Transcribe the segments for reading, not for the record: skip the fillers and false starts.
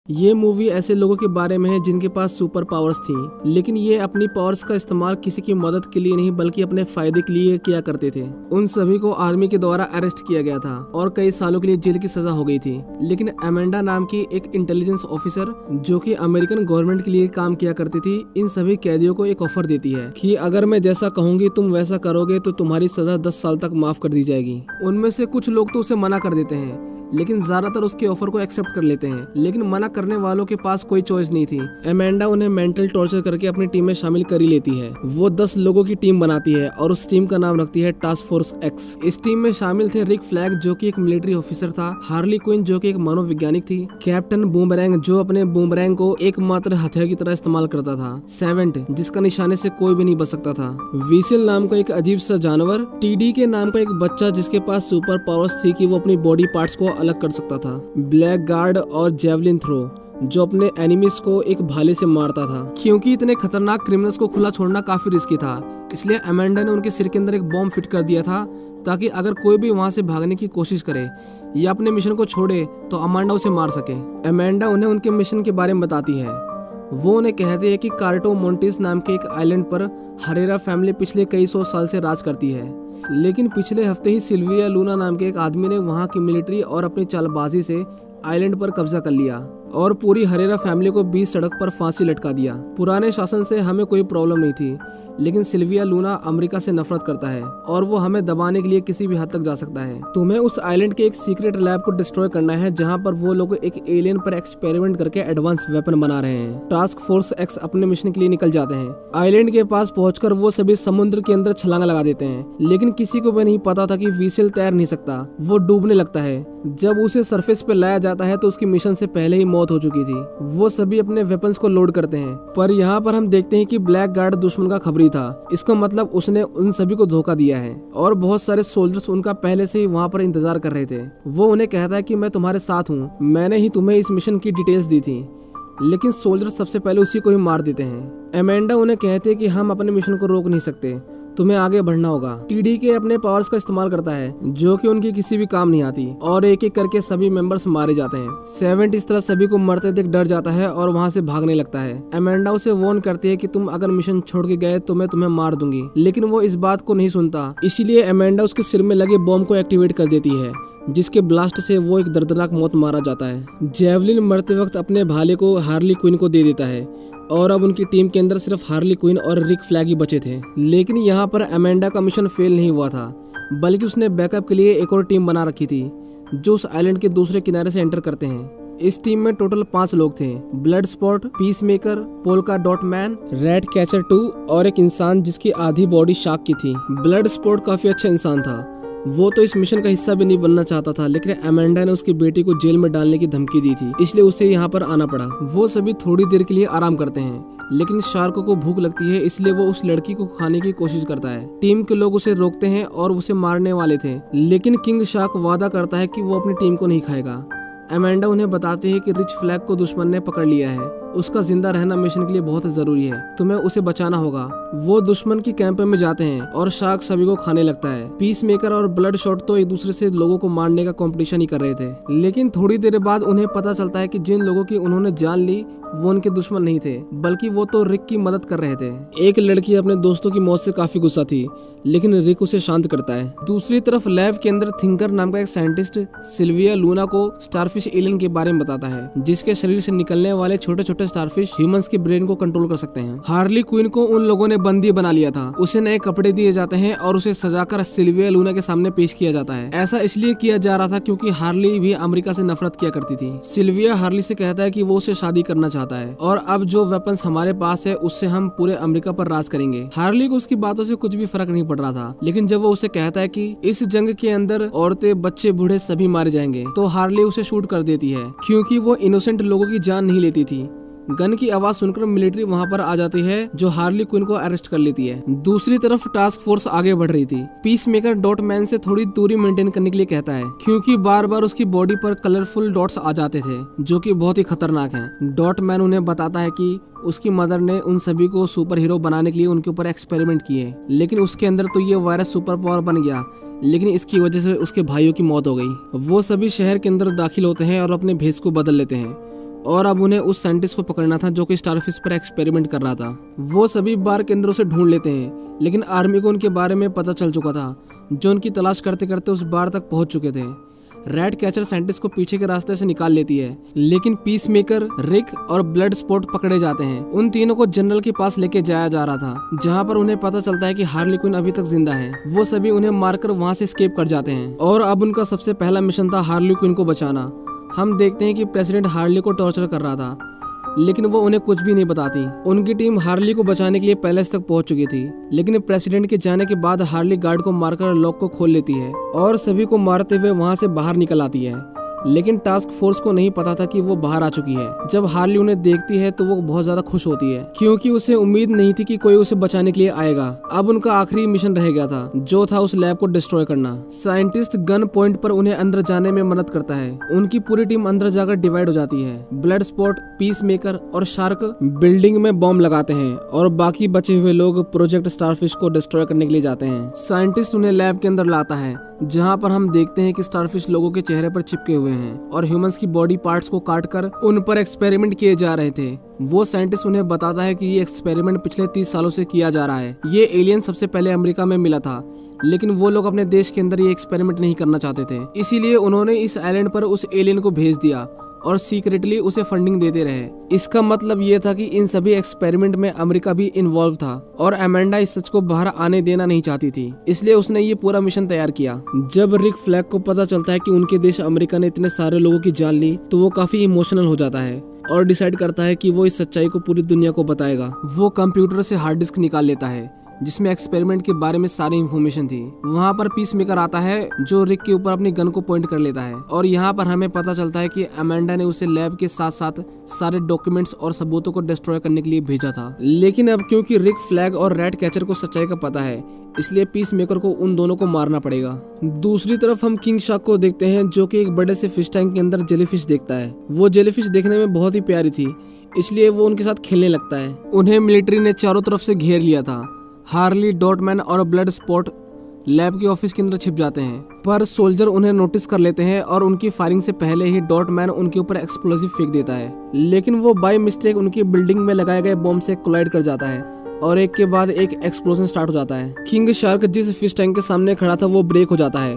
ये मूवी ऐसे लोगों के बारे में है जिनके पास सुपर पावर्स थी, लेकिन ये अपनी पावर्स का इस्तेमाल किसी की मदद के लिए नहीं बल्कि अपने फायदे के लिए किया करते थे। उन सभी को आर्मी के द्वारा अरेस्ट किया गया था और कई सालों के लिए जेल की सजा हो गई थी। लेकिन अमेंडा नाम की एक इंटेलिजेंस ऑफिसर जो कि अमेरिकन गवर्नमेंट के लिए काम किया करती थी, इन सभी कैदियों को एक ऑफर देती है कि अगर मैं जैसा कहूंगी तुम वैसा करोगे तो तुम्हारी सजा 10 साल तक माफ कर दी जाएगी। उनमें से कुछ लोग तो उसे मना कर देते हैं, लेकिन ज्यादातर उसके ऑफर को एक्सेप्ट कर लेते हैं। लेकिन मना करने वालों के पास कोई चॉइस नहीं थी। अमेंडा उन्हें मेंटल टॉर्चर करके अपनी टीम में शामिल कर ही लेती है। वो 10 लोगों की टीम बनाती है और उस टीम का नाम रखती है टास्क फोर्स एक्स। इस टीम में शामिल थे रिक फ्लैग जो कि एक मिलिट्री ऑफिसर था, हार्ली क्विन जो कि एक मनोवैज्ञानिक थी, कैप्टन बूमरैंग जो अपने बूमरैंग को एकमात्र हथियार की तरह इस्तेमाल करता था, सेवेंट जिसका निशाने से कोई भी नहीं बच सकता था, विसिल नाम का एक अजीब सा जानवर, टीडी के नाम का एक बच्चा जिसके पास सुपर पावर्स थी कि वो अपनी बॉडी पार्ट्स को अलग कर सकता था, ब्लैक गार्ड और जेवलिन थ्रो जो अपने एनिमीज को एक भाले से मारता था। क्योंकि इतने खतरनाक क्रिमिनल्स को खुला छोड़ना काफी रिस्की था, इसलिए अमेंडा ने उनके सिर के अंदर एक बॉम्ब फिट कर दिया था ताकि अगर कोई भी वहां से भागने की कोशिश करे या अपने मिशन को छोड़े तो अमांडा उसे मार सके। अमेंडा उन्हें उनके मिशन के बारे में बताती है। वो उन्हें कहती है कि कार्टो मोंटिस नाम के एक आइलैंड पर हरेरा फैमिली पिछले कई 100 साल से राज करती है, लेकिन पिछले हफ्ते ही सिल्विया लूना नाम के एक आदमी ने वहां की मिलिट्री और अपनी चालबाजी से आइलैंड पर कब्जा कर लिया और पूरी हरेरा फैमिली को बीच सड़क पर फांसी लटका दिया। पुराने शासन से हमें कोई प्रॉब्लम नहीं थी, लेकिन सिल्विया लूना अमेरिका से नफरत करता है और वो हमें दबाने के लिए किसी भी हद तक जा सकता है। तुम्हें उस आइलैंड के एक सीक्रेट लैब को डिस्ट्रॉय करना है जहां पर वो लोग एक एलियन पर एक्सपेरिमेंट करके एडवांस वेपन बना रहे हैं। टास्क फोर्स एक्स अपने मिशन के लिए निकल जाते हैं। आइलैंड के पास पहुंचकर वो सभी समुद्र के अंदर छलांग लगा देते हैं, लेकिन किसी को भी नहीं पता था कि विसिल तैर नहीं सकता। वो डूबने लगता है। जब उसे सरफेस पे लाया जाता है तो उसकी मिशन से पहले ही मौत हो चुकी थी। वो सभी अपने वेपन्स को लोड करते हैं, पर यहाँ पर हम देखते हैं कि ब्लैक गार्ड दुश्मन का खबरी था। इसका मतलब उसने उन सभी को धोखा दिया है और बहुत सारे सोल्जर्स उनका पहले से ही वहाँ पर इंतजार कर रहे थे। वो उन्हें कहता है कि मैं तुम्हारे साथ हूँ, मैंने ही तुम्हें इस मिशन की डिटेल्स दी थी, लेकिन सोल्जर्स सबसे पहले उसी को ही मार देते हैं। अमेंडा उन्हें कहती है कि हम अपने मिशन को रोक नहीं सकते, तुम्हें आगे बढ़ना होगा। टीडी के अपने पावर्स का इस्तेमाल करता है जो कि उनकी किसी भी काम नहीं आती और एक एक करके सभी मेंबर्स मारे जाते हैं। सेवेंट इस तरह सभी को मरते देख डर जाता है और वहां से भागने लगता है। अमेंडा उसे वार्न करती है कि तुम अगर मिशन छोड़ के गए तो मैं तुम्हें मार दूंगी, लेकिन वो इस बात को नहीं सुनता। इसीलिए अमेंडा उसके सिर में लगे बॉम्ब को एक्टिवेट कर देती है, जिसके ब्लास्ट से वो एक दर्दनाक मौत मारा जाता है। जेवलिन मरते वक्त अपने भाले को हार्ली क्विन को दे देता है और अब उनकी टीम के अंदर सिर्फ हार्ली क्विन और रिक फ्लैग ही बचे थे। लेकिन यहाँ पर अमेंडा का मिशन फेल नहीं हुआ था, बल्कि उसने बैकअप के लिए एक और टीम बना रखी थी जो उस आइलैंड के दूसरे किनारे से एंटर करते हैं। इस टीम में टोटल 5 लोग थे, blood spot, peace maker, polka dot man, red catcher 2 और एक इंसान जिसकी आधी बॉडी शार्क की थी। ब्लड स्पॉट काफी अच्छा इंसान था। वो तो इस मिशन का हिस्सा भी नहीं बनना चाहता था, लेकिन अमेंडा ने उसकी बेटी को जेल में डालने की धमकी दी थी, इसलिए उसे यहाँ पर आना पड़ा। वो सभी थोड़ी देर के लिए आराम करते हैं, लेकिन शार्क को भूख लगती है, इसलिए वो उस लड़की को खाने की कोशिश करता है। टीम के लोग उसे रोकते हैं और उसे मारने वाले थे, लेकिन किंग शार्क वादा करता है कि वो अपनी टीम को नहीं खाएगा। अमेंडा उन्हें बताती है कि रिच फ्लैग को दुश्मन ने पकड़ लिया है, उसका जिंदा रहना मिशन के लिए बहुत जरूरी है, तुम्हें उसे बचाना होगा। वो दुश्मन की कैंप में जाते हैं और शार्क सभी को खाने लगता है। पीस मेकर और ब्लड शॉट तो एक दूसरे से लोगों को मारने का कंपटीशन ही कर रहे थे, लेकिन थोड़ी देर बाद उन्हें पता चलता है कि जिन लोगों की उन्होंने जान ली वो उनके दुश्मन नहीं थे, बल्कि वो तो रिक की मदद कर रहे थे। एक लड़की अपने दोस्तों की मौत से काफी गुस्सा थी, लेकिन रिक उसे शांत करता है। दूसरी तरफ लैब के अंदर थिंकर नाम का एक साइंटिस्ट सिल्विया लूना को स्टारफिश एलियन के बारे में बताता है, जिसके शरीर से निकलने वाले छोटे छोटे स्टारफिश ह्यूमंस के ब्रेन को कंट्रोल कर सकते हैं। हार्ली क्विन को उन लोगों ने बंदी बना लिया था। उसे नए कपड़े दिए जाते हैं और उसे सजाकर सिल्विया लूना के सामने पेश किया जाता है। ऐसा इसलिए किया जा रहा था क्योंकि हार्ली भी अमेरिका से नफरत किया करती थी। सिल्विया हार्ली से कहता है कि वो उसे शादी करना चाहता है और अब जो वेपन्स हमारे पास है उससे हम पूरे अमेरिका पर राज करेंगे। हार्ली को उसकी बातों से कुछ भी फर्क नहीं पड़ रहा था, लेकिन जब वो उसे कहता है कि इस जंग के अंदर औरतें, बच्चे, बूढ़े सभी मारे जाएंगे, तो हार्ली उसे शूट कर देती है क्योंकि वो इनोसेंट लोगों की जान नहीं लेती थी। गन की आवाज सुनकर मिलिट्री वहां पर आ जाती है जो हार्ली क्विन को अरेस्ट कर लेती है। दूसरी तरफ टास्क फोर्स आगे बढ़ रही थी। पीस मेकर डॉट मैन से थोड़ी दूरी मेंटेन करने के लिए कहता है क्योंकि बार बार उसकी बॉडी पर कलरफुल डॉट्स आ जाते थे जो कि बहुत ही खतरनाक हैं। डॉट मैन उन्हें बताता है कि उसकी मदर ने उन सभी को सुपर हीरो बनाने के लिए उनके ऊपर एक्सपेरिमेंट किए, लेकिन उसके अंदर तो ये वायरस सुपर पावर बन गया, लेकिन इसकी वजह से उसके भाइयों की मौत हो गई। वो सभी शहर के अंदर दाखिल होते हैं और अपने भेष को बदल लेते हैं। और अब उन्हें उस साइंटिस्ट को पकड़ना था जो कि स्टारफिश पर एक्सपेरिमेंट कर रहा था। वो सभी बार केंद्रों से ढूंढ लेते हैं, लेकिन आर्मी को उनके बारे में पता चल चुका था, जो उनकी तलाश करते करते उस बार तक पहुंच चुके थे। रैट कैचर साइंटिस्ट को पीछे के रास्ते से निकाल लेती है, लेकिन पीस मेकर, रिक और ब्लड स्पॉट पकड़े जाते हैं। उन तीनों को जनरल के पास लेके जाया जा रहा था, जहां पर उन्हें पता चलता है कि हार्ली क्विन अभी तक जिंदा है। वो सभी उन्हें मारकर वहां से एस्केप कर जाते हैं और अब उनका सबसे पहला मिशन था हार्ली क्विन को बचाना। हम देखते हैं कि प्रेसिडेंट हार्ली को टॉर्चर कर रहा था, लेकिन वो उन्हें कुछ भी नहीं बताती। उनकी टीम हार्ली को बचाने के लिए पैलेस तक पहुंच चुकी थी, लेकिन प्रेसिडेंट के जाने के बाद हार्ली गार्ड को मारकर लॉक को खोल लेती है और सभी को मारते हुए वहां से बाहर निकल आती है। लेकिन टास्क फोर्स को नहीं पता था कि वो बाहर आ चुकी है। जब हार्ली उन्हें देखती है तो वो बहुत ज्यादा खुश होती है, क्योंकि उसे उम्मीद नहीं थी कि कोई उसे बचाने के लिए आएगा। अब उनका आखिरी मिशन रह गया था, जो था उस लैब को डिस्ट्रॉय करना। साइंटिस्ट गन पॉइंट पर उन्हें अंदर जाने में मदद करता है। उनकी पूरी टीम अंदर जाकर डिवाइड हो जाती है। ब्लड स्पॉट, पीस मेकर और शार्क बिल्डिंग में बॉम्ब लगाते हैं और बाकी बचे हुए लोग प्रोजेक्ट स्टारफिश को डिस्ट्रॉय करने के लिए जाते हैं। साइंटिस्ट उन्हें लैब के अंदर लाता है, जहां पर हम देखते हैं कि स्टारफिश लोगों के चेहरे पर चिपके हुए हैं और ह्यूमंस की बॉडी पार्ट्स को काटकर उन पर एक्सपेरिमेंट किए जा रहे थे। वो साइंटिस्ट उन्हें बताता है कि ये एक्सपेरिमेंट पिछले 30 सालों से किया जा रहा है। ये एलियन सबसे पहले अमेरिका में मिला था, लेकिन वो लोग अपने देश के अंदर ये एक्सपेरिमेंट नहीं करना चाहते थे, इसीलिए उन्होंने इस आइलैंड पर उस एलियन को भेज दिया और सीक्रेटली उसे फंडिंग देते रहे। इसका मतलब ये था कि इन सभी एक्सपेरिमेंट में अमेरिका भी इन्वॉल्व था और अमेंडा इस सच को बाहर आने देना नहीं चाहती थी, इसलिए उसने ये पूरा मिशन तैयार किया। जब रिक फ्लैग को पता चलता है कि उनके देश अमेरिका ने इतने सारे लोगों की जान ली, तो वो काफी इमोशनल हो जाता है और डिसाइड करता है कि वो इस सच्चाई को पूरी दुनिया को बताएगा। वो कंप्यूटर से हार्ड डिस्क निकाल लेता है, जिसमें एक्सपेरिमेंट के बारे में सारी इंफॉर्मेशन थी। वहाँ पर पीस मेकर आता है, जो रिक के ऊपर अपनी गन को पॉइंट कर लेता है और यहाँ पर हमें पता चलता है कि अमेंडा ने उसे लैब के साथ साथ सारे डॉक्यूमेंट्स और सबूतों को डिस्ट्रॉय करने के लिए भेजा था। लेकिन अब क्योंकि रिक फ्लैग और रैट कैचर को सच्चाई का पता है, इसलिए पीस मेकर को उन दोनों को मारना पड़ेगा। दूसरी तरफ हम किंग शार्क को देखते हैं, जो कि एक बड़े से फिश टैंक के अंदर जेलीफिश देखता है। वो जेलीफिश देखने में बहुत ही प्यारी थी, इसलिए वो उनके साथ खेलने लगता है। उन्हें मिलिट्री ने चारों तरफ से घेर लिया था। हार्ली, डॉटमैन और ब्लड स्पॉट लैब के ऑफिस के अंदर छिप जाते हैं, पर सोल्जर उन्हें नोटिस कर लेते हैं और उनकी फायरिंग से पहले ही डॉटमैन उनके ऊपर एक्सप्लोजिव फेंक देता है। लेकिन वो बाय मिस्टेक उनकी बिल्डिंग में लगाए गए बॉम्ब से कोलाइड कर जाता है और एक के बाद एक एक्सप्लोजन स्टार्ट हो जाता है। किंग शार्क जिस फिश टैंक के सामने खड़ा था वो ब्रेक हो जाता है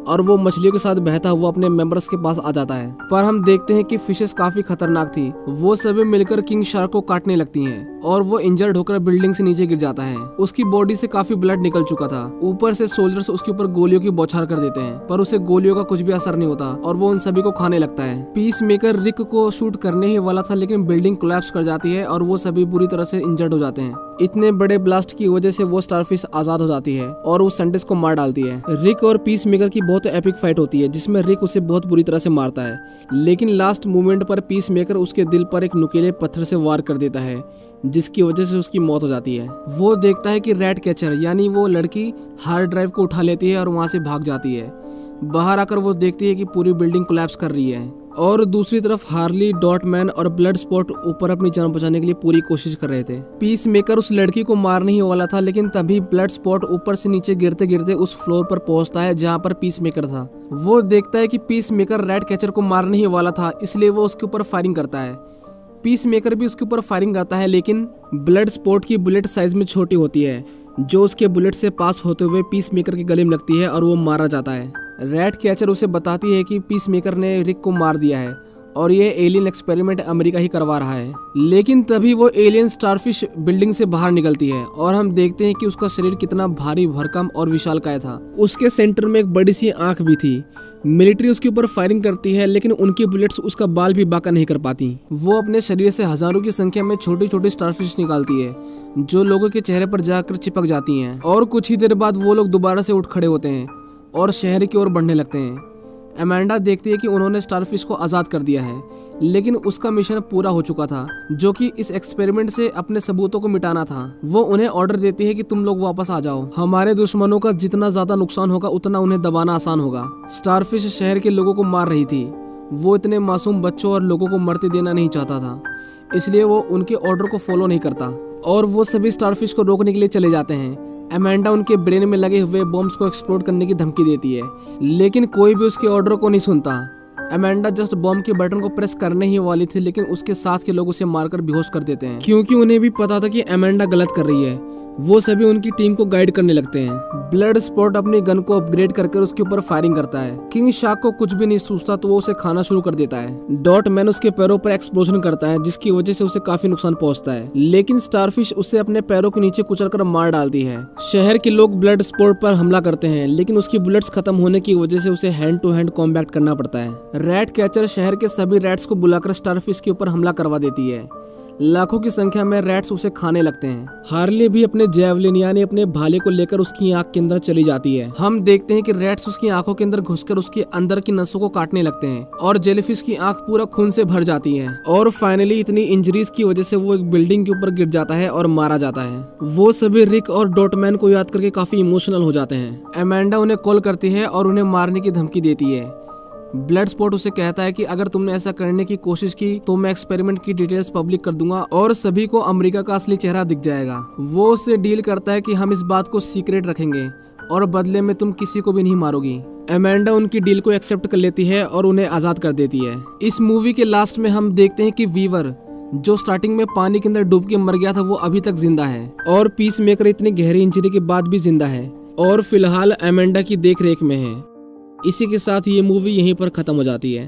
और वो मछलियों के साथ बहता हुआ अपने मेंबर्स के पास आ जाता है। पर हम देखते हैं कि फिशेस काफी खतरनाक थी। वो सभी मिलकर किंग शार्क को काटने लगती हैं और वो इंजर्ड होकर बिल्डिंग से नीचे गिर जाता है। उसकी बॉडी से काफी ब्लड निकल चुका था। ऊपर से सोल्जर्स उसके ऊपर गोलियों की बौछार कर देते हैं, पर उसे गोलियों का कुछ भी असर नहीं होता और वो उन सभी को खाने लगता है। पीस मेकर रिक को शूट करने ही वाला था, लेकिन बिल्डिंग कोलैप्स कर जाती है और वो सभी बुरी तरह से इंजर्ड हो जाते हैं। इतने बड़े ब्लास्ट की वजह से वो स्टारफिश आजाद हो जाती है और उस साइंटिस्ट को मार डालती है। रिक और पीस मेकर की बहुत एपिक फाइट होती है, जिसमें रिक उसे बहुत बुरी तरह से मारता है, लेकिन लास्ट मोमेंट पर पीस मेकर उसके दिल पर एक नुकीले पत्थर से वार कर देता है, जिसकी वजह से उसकी मौत हो जाती है। वो देखता है कि रैट कैचर यानी वो लड़की हार्ड ड्राइव को उठा लेती है और वहां से भाग जाती है। बाहर आकर वो देखती है कि पूरी बिल्डिंग कोलैप्स कर रही है और दूसरी तरफ हार्ली, डॉटमैन और ब्लड स्पॉट ऊपर अपनी जान बचाने के लिए पूरी कोशिश कर रहे थे। पीस मेकर उस लड़की को मारने ही वाला था, लेकिन तभी ब्लड स्पॉट ऊपर से नीचे गिरते गिरते उस फ्लोर पर पहुंचता है जहां पर पीस मेकर था। वो देखता है कि पीस मेकर रैट कैचर को मारने ही वाला था, इसलिए वो उसके ऊपर फायरिंग करता है। पीस मेकर भी उसके ऊपर फायरिंग करता है, लेकिन ब्लड स्पॉट की बुलेट साइज में छोटी होती है, जो उसके बुलेट से पास होते हुए पीस मेकर के गले में लगती है और वो मारा जाता है। रैट कैचर उसे बताती है कि पीस मेकर ने रिक को मार दिया है और ये एलियन एक्सपेरिमेंट अमेरिका ही करवा रहा है। लेकिन तभी वो एलियन स्टारफिश बिल्डिंग से बाहर निकलती है और हम देखते हैं कि उसका शरीर कितना भारी भरकम और विशालकाय था। उसके सेंटर में एक बड़ी सी आंख भी थी। मिलिट्री उसके ऊपर फायरिंग करती है, लेकिन उनकी बुलेट्स उसका बाल भी बांका नहीं कर पाती। वो अपने शरीर से हजारों की संख्या में छोटी छोटी स्टारफिश निकालती है, जो लोगों के चेहरे पर जाकर चिपक जाती हैं और कुछ ही देर बाद वो लोग दोबारा से उठ खड़े होते हैं और शहर की ओर बढ़ने लगते हैं। अमेंडा देखती है कि उन्होंने स्टारफिश को आजाद कर दिया है, लेकिन उसका मिशन पूरा हो चुका था, जो कि इस एक्सपेरिमेंट से अपने सबूतों को मिटाना था। वो उन्हें ऑर्डर देती है कि तुम लोग वापस आ जाओ। हमारे दुश्मनों का जितना ज्यादा नुकसान होगा उतना उन्हें दबाना आसान होगा। स्टारफिश शहर के लोगों को मार रही थी। वो इतने मासूम बच्चों और लोगों को मरते देना नहीं चाहता था, इसलिए वो उनके ऑर्डर को फॉलो नहीं करता और वो सभी स्टारफिश को रोकने के लिए चले जाते हैं। अमेंडा उनके ब्रेन में लगे हुए बॉम्ब्स को एक्सप्लोड करने की धमकी देती है, लेकिन कोई भी उसके ऑर्डर को नहीं सुनता अमेंडा जस्ट बॉम्ब के बटन को प्रेस करने ही वाली थी, लेकिन उसके साथ के लोग उसे मारकर बेहोश कर देते हैं, क्योंकि उन्हें भी पता था कि अमेंडा गलत कर रही है। वो सभी उनकी टीम को गाइड करने लगते हैं। ब्लड स्पॉट अपनी गन को अपग्रेड करके उसके ऊपर फायरिंग करता है। किंग शार्क को कुछ भी नहीं सूझता तो वो उसे खाना शुरू कर देता है। डॉट मैन उसके पैरों पर एक्सप्लोजन करता है, जिसकी वजह से उसे काफी नुकसान पहुंचता है, लेकिन स्टारफिश उसे अपने पैरों के नीचे कुचलकर मार डालती है। शहर के लोग ब्लड स्पॉट पर हमला करते हैं, लेकिन उसकी बुलेट्स खत्म होने की वजह से उसे हैंड टू हैंड कॉम्बैट करना पड़ता है। रैट कैचर शहर के सभी रैट्स को बुलाकर स्टारफिश के ऊपर हमला करवा देती है। लाखों की संख्या में रैट्स उसे खाने लगते हैं। हार्ले भी अपने जैवलिन यानी अपने भाले को लेकर उसकी आंख के अंदर चली जाती है। हम देखते हैं कि रैट्स उसकी आंखों के अंदर घुसकर उसके अंदर की नसों को काटने लगते हैं और जेलीफिश की आंख पूरा खून से भर जाती है और फाइनली इतनी इंजरीज की वजह से वो एक बिल्डिंग के ऊपर गिर जाता है और मारा जाता है। वो सभी रिक और डॉटमैन को याद करके काफी इमोशनल हो जाते हैं। अमेंडा उन्हें कॉल करती है और उन्हें मारने की धमकी देती है। ब्लड स्पॉट उसे कहता है कि अगर तुमने ऐसा करने की कोशिश की तो मैं एक्सपेरिमेंट की डिटेल्स पब्लिक कर दूंगा और सभी को अमेरिका का असली चेहरा दिख जाएगा। वो उससे डील करता है कि हम इस बात को सीक्रेट रखेंगे और बदले में तुम किसी को भी नहीं मारोगी। अमेंडा उनकी डील को एक्सेप्ट कर लेती है और उन्हें आजाद कर देती है। इस मूवी के लास्ट में हम देखते हैं कि वीवर, जो स्टार्टिंग में पानी के अंदर डूब के मर गया था, वो अभी तक जिंदा है और पीस मेकर इतनी गहरी इंजरी के बाद भी जिंदा है और फिलहाल अमेंडा की देख रेख में है। इसी के साथ ये मूवी यहीं पर खत्म हो जाती है।